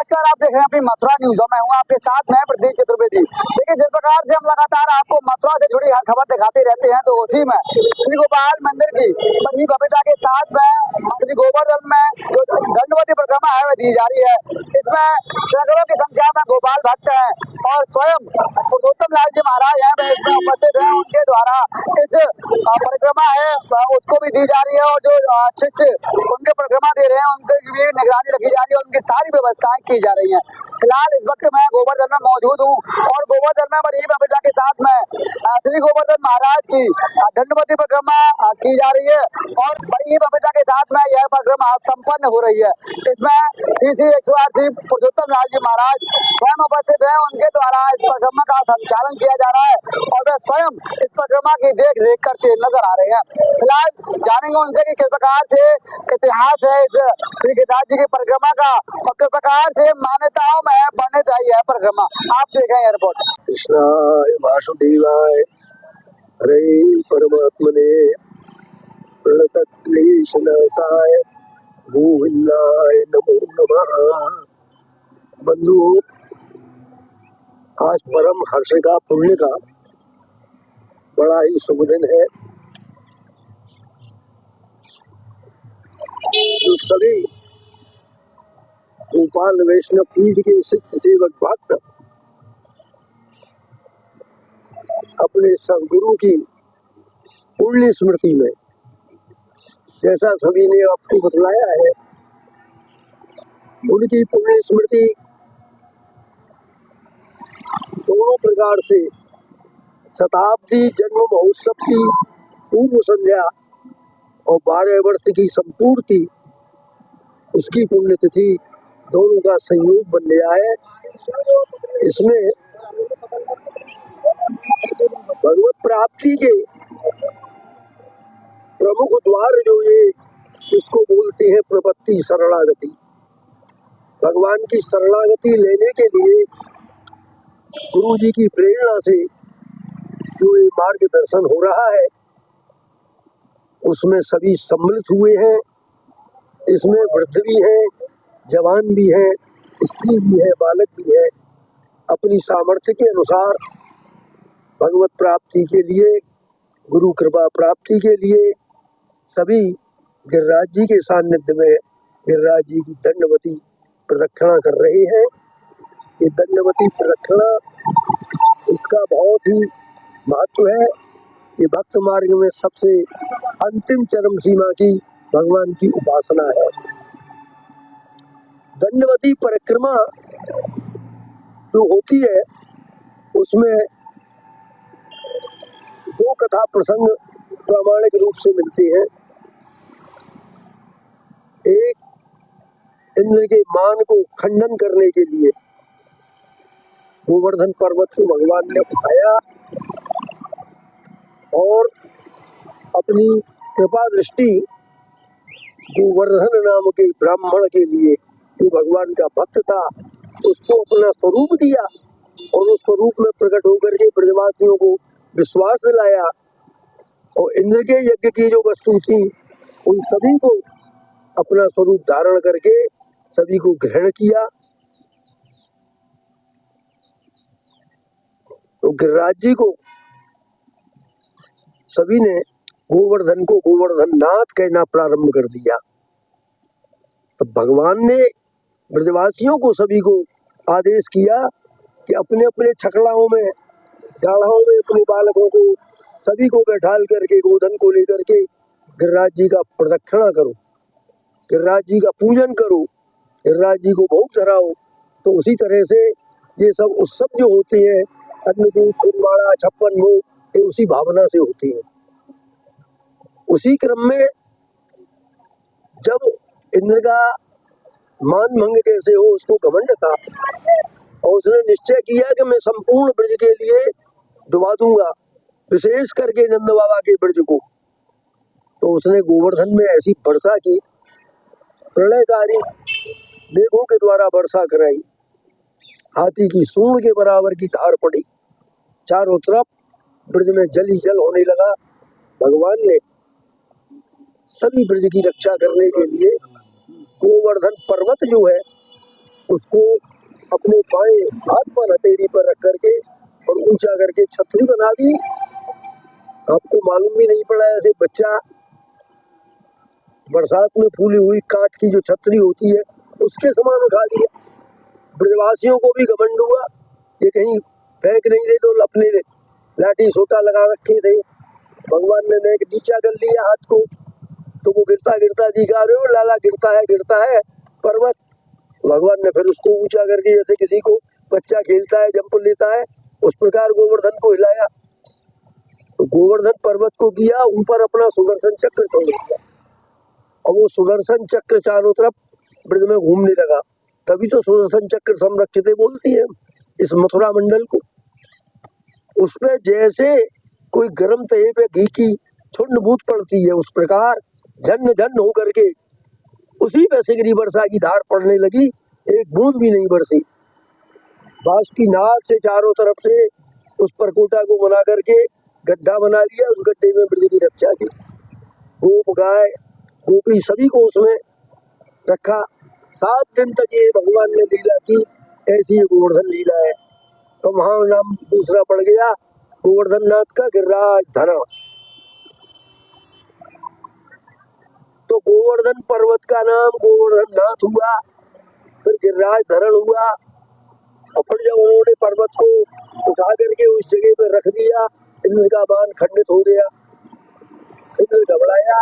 नमस्कार, आप देख रहे हैं अपनी मथुरा न्यूज और मैं हूं आपके साथ मैं प्रदीप चतुर्वेदी। देखिए, जिस प्रकार से हम लगातार आपको मथुरा से जुड़ी हर खबर दिखाते रहते हैं, तो उसी में श्री गोपाल मंदिर की बड़ी भव्यता के साथ में श्री गोवर्धन में जो दंडवती परिक्रमा है वह दी जा रही है। इसमें सैकड़ों की संख्या में गोपाल भक्त हैं और स्वयं पुरुषोत्तम लाल जी महाराज हैं वह इसमें उपस्थित हैं। उनके द्वारा इस परिक्रमा है उसको भी दी जा रही है और जो शिष्य उनके परिक्रमा दे रहे हैं उनकी भी निगरानी रखी जा रही है, उनकी सारी व्यवस्थाएं की जा रही हैं। फिलहाल इस वक्त मैं गोवर्धन में मौजूद हूँ और गोवर्धन में बड़ी भव्यता के साथ में श्री गोवर्धन महाराज की दंडवती परिक्रमा की जा रही है और बड़ी भव्यता के साथ में यह परिक्रमा संपन्न हो रही है। इसमें श्री श्री 108 श्री पुरुषोत्तम लाल जी महाराज स्वयं उपस्थित है, उनके द्वारा इस परिक्रमा का संचालन किया जा रहा है और वे स्वयं इस परिक्रमा की देख रेख करते नजर आ रहे हैं। फिलहाल जानेंगे उनसे कि किस प्रकार से इतिहास है इस श्री गिरिराज जी की परिक्रमा का और किस प्रकार से मान्यताओं में वर्णित है यह परिक्रमा। आप देखें यह रिपोर्ट। कृष्णाय वासुदेवाय हरे परमात्मने प्रणतक्लेशनाशाय गोविंदाय नमो नमः। बंधुओं, आज परम हर्ष का पुण्य का बड़ा ही शुभ दिन है। जो सभी गोपाल वैष्णव पीठ के शिष्य सेवक भक्त अपने सदगुरु की पुण्य स्मृति में, जैसा सभी ने आपको बतलाया है, उनकी पुण्य स्मृति दोनों प्रकार से शताब्दी जन्म महोत्सव की पूर्व संध्या और 12 वर्ष की संपूर्ति उसकी पुण्यतिथि दोनों का संयोग बन गया है। इसमें भगवत प्राप्ति के प्रमुख द्वार जो ये इसको बोलते हैं प्रपत्ति शरणागति, भगवान की शरणागति लेने के लिए गुरु जी की प्रेरणा से जो ये मार्गदर्शन हो रहा है उसमें सभी सम्मिलित हुए हैं। इसमें वृद्ध भी है, जवान भी है, स्त्री भी है, बालक भी है। अपनी सामर्थ्य के अनुसार भगवत प्राप्ति के लिए, गुरु कृपा प्राप्ति के लिए सभी गिरिराज जी के सानिध्य में गिरिराज जी की दंडवती प्रदक्षिणा कर रहे हैं। ये दंडवती प्रदक्षिणा इसका बहुत ही महत्व है। ये भक्त मार्ग में सबसे अंतिम चरम सीमा की भगवान की उपासना है। दंडवती परिक्रमा जो होती है उसमें दो कथा प्रसंग प्रामाणिक रूप से मिलते हैं। एक, इंद्र के मान को खंडन करने के लिए गोवर्धन पर्वत को भगवान ने उठाया और अपनी कृपा दृष्टि गोवर्धन नाम के ब्राह्मण के लिए, जो भगवान का भक्त था, उसको अपना स्वरूप दिया और उस स्वरूप में प्रकट होकर के ब्रजवासियों को विश्वास दिलाया और इंद्र के यज्ञ की जो वस्तु थी उन सभी को अपना स्वरूप धारण करके सभी को ग्रहण किया। तो गिरिराज जी को सभी ने गोवर्धन को गोवर्धन नाथ कहना प्रारंभ कर दिया। तो भगवान ने ब्रजवासियों को सभी को आदेश किया कि अपने अपने छकड़ाओं में, डाढ़ाओं में अपने बालकों को सभी को बैठाल करके गोधन को लेकर के गिरिराज जी का प्रदक्षिणा करो, गिरिराज जी का पूजन करो, गिरिराज जी को भोग धराओ। तो उसी तरह से ये सब उत्सव जो होते हैं, अन्नकूट, कुंवाड़ा, छप्पन भोग, ये उसी भावना से होती है। उसी क्रम में जब इंद्र का मान भंग कैसे हो उसको घमंड था और उसने निश्चय किया कि मैं संपूर्ण ब्रज के लिए डुबा दूंगा, विशेष करके नंद बाबा के ब्रज को। तो उसने गोवर्धन में ऐसी वर्षा की, प्रलयकारी मेघों के द्वारा वर्षा कराई, हाथी की सूंड के बराबर की धार पड़ी, चारों तरफ ब्रज में जल ही जल होने लगा। भगवान ने सभी ब्रज की रक्षा करने के लिए गोवर्धन पर्वत जो है उसको अपने बाएं हाथ पर हथेली पर रख करके और ऊंचा करके छतरी बना दी। आपको मालूम भी नहीं पड़ा, ऐसे बच्चा बरसात में फूली हुई काठ की जो छतरी होती है उसके समान उठा लिया। ब्रजवासियों को भी घमंड हुआ, ये कहीं फेंक नहीं दे, तो अपने लाठी सोटा लगा रखे थे। भगवान ने नेक नीचा कर लिया हाथ को, तो वो गिरता गिरता दिखा रहे हो लाला, गिरता है पर्वत। भगवान ने फिर उसको ऊंचा करके, जैसे किसी को बच्चा खेलता है जंप लेता है उस प्रकार गोवर्धन को हिलाया। तो गोवर्धन पर्वत को किया ऊपर अपना सुदर्शन चक्र छोड़ दिया, और वो सुदर्शन चक्र चारों तरफ ब्रज में घूमने लगा। तभी तो सुदर्शन चक्र संरक्षित बोलती है इस मथुरा मंडल को। उसमें जैसे कोई गर्म तवे पे घी की छुंड बूंद पड़ती है, उस प्रकार झन झन होकर के उसी पे सिगरी वर्षा की धार पड़ने लगी, एक बूंद भी नहीं बरसी। बांस की नाल से चारों तरफ से उस परकोटा को बना करके गड्ढा बना लिया, उस गड्ढे में ब्रज की रक्षा की। गोप गाय गोपी सभी को उसमें रखा। 7 दिन तक ये भगवान ने लीला की, ऐसी गोवर्धन लीला है। तो वहां नाम दूसरा पड़ गया गोवर्धन नाथ का गिरिराज धरण। तो गोवर्धन पर्वत का नाम गोवर्धन नाथ हुआ, फिर गिरिराज धरण हुआ। और फिर जब उन्होंने पर्वत को उठा करके उस जगह पर रख दिया, इंद्र का बाण खंडित हो गया। इंद्र घबराया,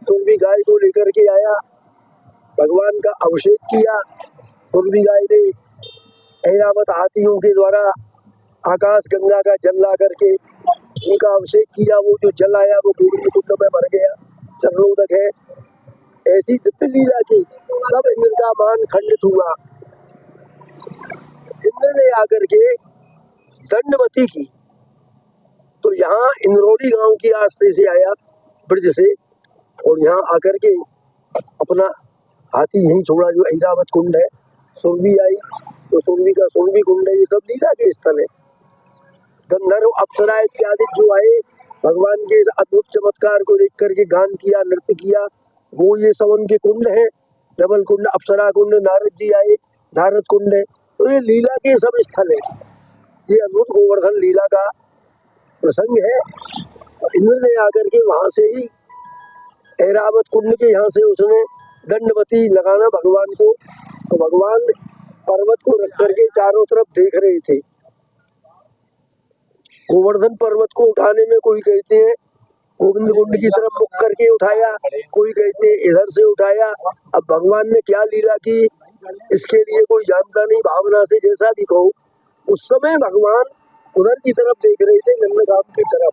सुरभि गाय को लेकर के आया, भगवान का अभिषेक किया। सुरभि गाय ने ऐरावत हाथियों के द्वारा आकाश गंगा का जल ला करके उनका अभिषेक किया। वो जो जल आया वो गोविंद कुंड में भर गया, चरणोदक है। ऐसी दिव्य लीला की, तब इंद्र का मान खंडित हुआ। इंद्र ने आकर के दंडवती की, तो यहाँ इंद्रौली गांव की रास्ते से आया ब्रज से, और यहाँ आकर के अपना हाथी यहीं छोड़ा जो ऐरावत कुंड है। सुरभि आई तो सुरभि का सुरभि कुंड है। ये सब लीला के स्थल है। गंधर्व अप्सरा इत्यादि जो आए, भगवान के अद्भुत चमत्कार को देख करके गान किया, नृत्य किया, वो ये सब उनके कुंड है। डबल कुंड, अप्सरा कुंड, नारद जी आए, नारद कुंड है। तो ये लीला के सब स्थल है। ये अद्भुत गोवर्धन लीला का प्रसंग है। इंद्र ने आकर के वहां से ही ऐरावत कुंड के यहाँ से उसने दंडवती लगाना भगवान को। तो भगवान पर्वत को रख करके चारों तरफ देख रहे थे। गोवर्धन पर्वत को उठाने में कोई कहते हैं गोविंद कुंड की तरफ मुख करके उठाया, कोई कहते हैं इधर से उठाया। अब भगवान ने क्या लीला की इसके लिए कोई जानता नहीं, भावना से जैसा भी कहो। उस समय भगवान उधर की तरफ देख रहे थे, नंदगांव की तरफ।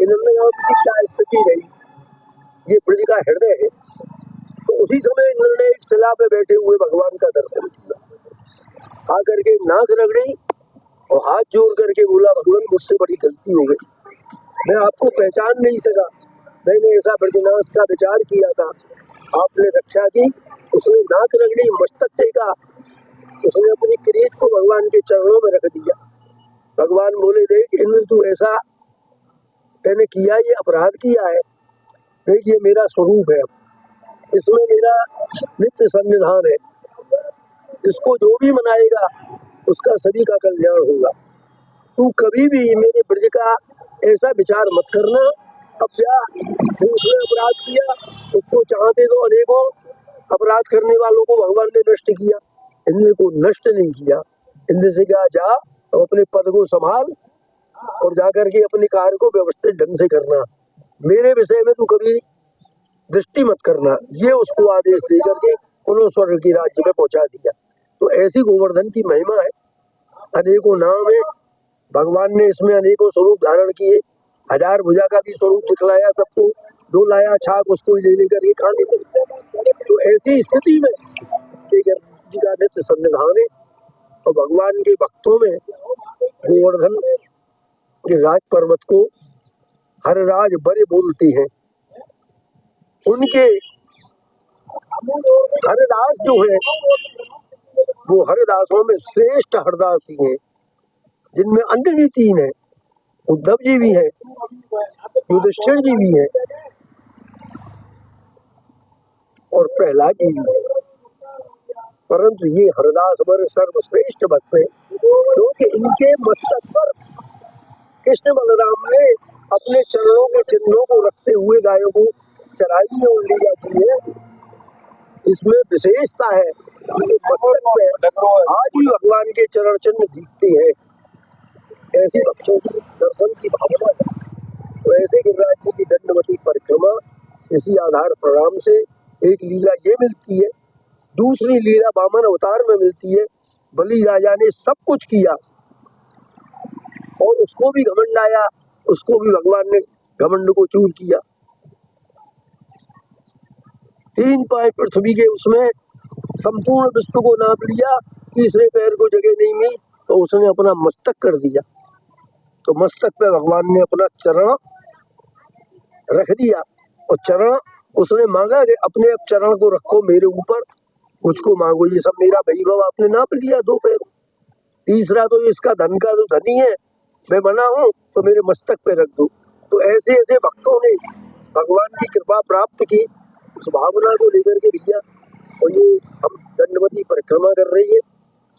नंदगांव की क्या स्थिति रही, ये ब्रज का हृदय है। तो उसी समय इंद्र ने एक शिला पे बैठे हुए भगवान का दर्शन किया। आकर के नाक रगड़ी और हाथ जोड़ करके बोला, भगवान मुझसे बड़ी गलती हो गई, मैं आपको पहचान नहीं सका। मैंने ऐसा ब्रजनाश का विचार किया था, आपने रक्षा की। उसने नाक रगड़ी, मस्तक टेका, उसने अपनी किरीट को भगवान के चरणों में रख दिया। भगवान बोले, देख इंद्र तू ऐसा मैंने किया, ये अपराध किया है। देख ये मेरा स्वरूप है, इसमें मेरा नित्य सन्निधान है। इसको जो भी मनाएगा उसका सभी का कल्याण होगा। तू कभी भी मेरे ब्रज का ऐसा विचार मत करना। अब जा, उसने अपराध किया, उसको चाहते तो अनेकों अपराध करने वालों को भगवान ने नष्ट किया, इंद्र को नष्ट नहीं किया। इंद्र से कहा, जा अब अपने पद को संभाल और जाकर के अपने कार्य को व्यवस्थित ढंग से करना, मेरे विषय में तू कभी दृष्टि मत करना। ये उसको आदेश दे करके उन्होंने स्वर्ग की राज्य में पहुंचा दिया। तो ऐसी गोवर्धन की महिमा है, अनेकों नाम है। भगवान ने इसमें अनेकों स्वरूप धारण किए। 1000 भुजा का भी स्वरूप दिखलाया सबको, जो लाया छाक उसको ही ले लेकर के खा ले। तो ऐसी स्थिति में जी का नित्य सन्निधान है। और भगवान के भक्तों में गोवर्धन के राज पर्वत को हर राज बड़े बोलती हैं। उनके हरदास जो है वो हरदासों में श्रेष्ठ हरदासी हैं, जिनमें अन्य भी 3 है। उद्धव जी भी हैं, युधिष्ठिर जी भी हैं और प्रहलाद जी भी हैं। परंतु ये हरदास वर सर्वश्रेष्ठ भक्त हैं, क्योंकि इनके मस्तक पर कृष्ण बलराम ने अपने चरणों के चिन्हों को रखते हुए गायों को चराई और लीला की है। इसमें विशेषता है, मस्तक पे आज भी भगवान के चरण चिन्ह दिखते हैं। ऐसे भक्तों की दर्शन की भावना है। तो ऐसे गिरिराज जी की दंडवती परिक्रमा इसी आधार प्रणाम से एक लीला ये मिलती है, दूसरी लीला वामन अवतार में मिलती है। बलि राजा ने सब कुछ किया और उसको भी घमंड आया, उसको भी भगवान ने घमंड को चूर किया। 3 पाँव पृथ्वी के उसमें संपूर्ण विश्व को नाप लिया, तीसरे पैर को जगह नहीं मिली तो उसने अपना मस्तक कर दिया। तो मस्तक पे भगवान ने अपना चरण रख दिया और चरण उसने मांगा कि अपने अब चरण को रखो मेरे ऊपर, मुझको मांगो, ये सब मेरा वैभव आपने नाप लिया 2 पैर। तीसरा तो इसका धन का तो धनी है, मैं बना हूं तो मेरे मस्तक पे रख दो। तो ऐसे ऐसे भक्तों ने भगवान की कृपा प्राप्त की, उस भावना को लेकर के भैया। और ये हम दंडवती परिक्रमा कर रही है।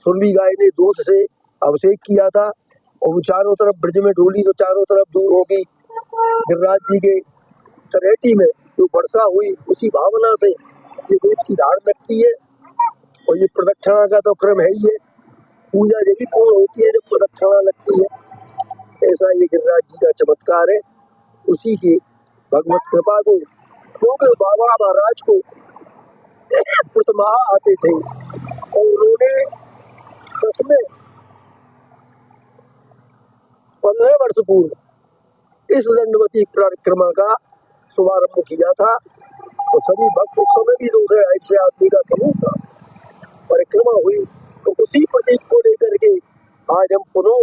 सुरभि गाय ने दूध से अभिषेक किया था और वो चारों तरफ ब्रज में डोली तो चारों तरफ दूर होगी। गिरिराज जी के तलहटी में जो वर्षा हुई उसी भावना से ये दूध की धार लगती है। और ये प्रदक्षिणा का तो क्रम है ही है, पूजा जब भी पूर्ण होती है जब प्रदक्षिणा लगती है। ऐसा ये गिरिराज जी का चमत्कार है। उसी की भगवत कृपा को, क्योंकि बाबा महाराज को प्रतिमाह आते थे और उन्होंने 15 वर्ष पूर्व इस दंडवती परिक्रमा का शुभारंभ किया था। तो सभी भक्त उस समय भी 200-250 आदमी का समूह था, परिक्रमा हुई। तो उसी प्रतीक को लेकर के आज हम पुनः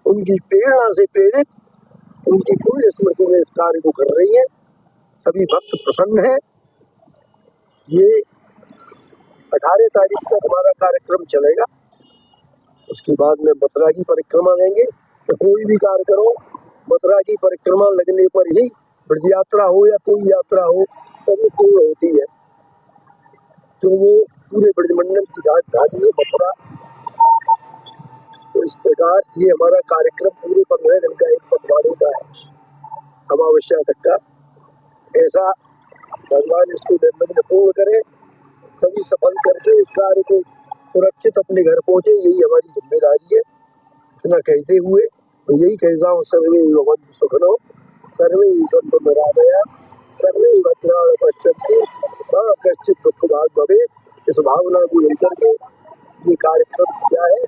उनकी प्रेरणा से प्रेरित उनकी पुण्य स्मृति में इस कार्य को कर रही है। सभी भक्त प्रसन्न है। ये 18 तारीख तक हमारा कार्यक्रम चलेगा, उसके बाद में मथुरा की परिक्रमा देंगे। तो कोई भी कार्य करो, मथुरा की परिक्रमा लगने पर ही ब्रज यात्रा हो या कोई यात्रा हो तभी पूर्ण होती है। तो वो पूरे ब्रजमंडल की राजधानी है मथुरा। तो इस प्रकार ये हमारा कार्यक्रम पूरे 15 दिन का एक पखवाड़े का है, अमावस्या तक का। ऐसा भगवान इसको निर्विघ्न पूर्ण करे, सभी सफल करके इस कार्य को सुरक्षित अपने घर पहुंचे, यही हमारी जिम्मेदारी है। इतना कहते हुए मैं यही कहता हूँ, सर्वे भवन्तु सुखिनो, सर्वे सन्तु निरामया, सर्वे भद्राणि पश्यन्तु, मा कश्चित् दुःखभाग् भवेत्। इस भावना को लेकर के ये कार्यक्रम किया है।